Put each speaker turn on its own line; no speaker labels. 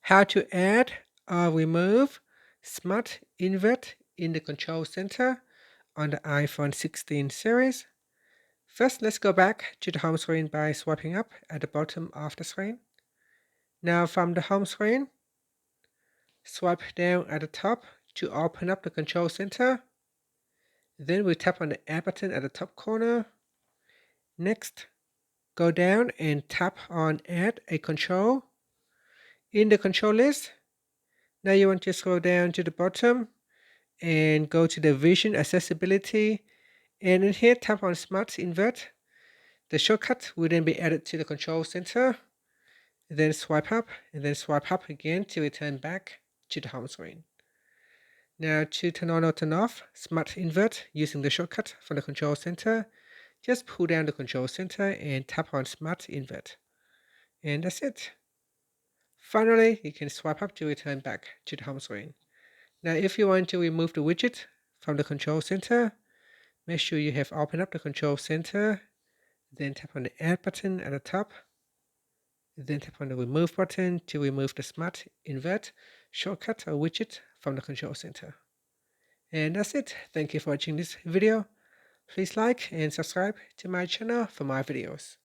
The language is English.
How to add or remove Smart Invert in the control center on the iPhone 16 series. First, let's go back to the home screen by swiping up at the bottom of the screen. Now from the home screen, swipe down at the top to open up the control center. Then we tap on the Add button at the top corner. Next, go down and tap on Add a control. In the control list, now you want to scroll down to the bottom and go to the Vision Accessibility, and in here tap on Smart Invert. The shortcut will then be added to the control center. Then swipe up and then swipe up again to return back to the home screen. Now to turn on or turn off Smart Invert using the shortcut from the control center, just pull down the control center and tap on Smart Invert. And that's it. Finally, you can swipe up to return back to the home screen. Now if you want to remove the widget from the control center, make sure you have opened up the control center, then tap on the Add button at the top, then tap on the Remove button to remove the Smart Invert shortcut or widget from the control center. And that's it. Thank you for watching this video. Please like and subscribe to my channel for more videos.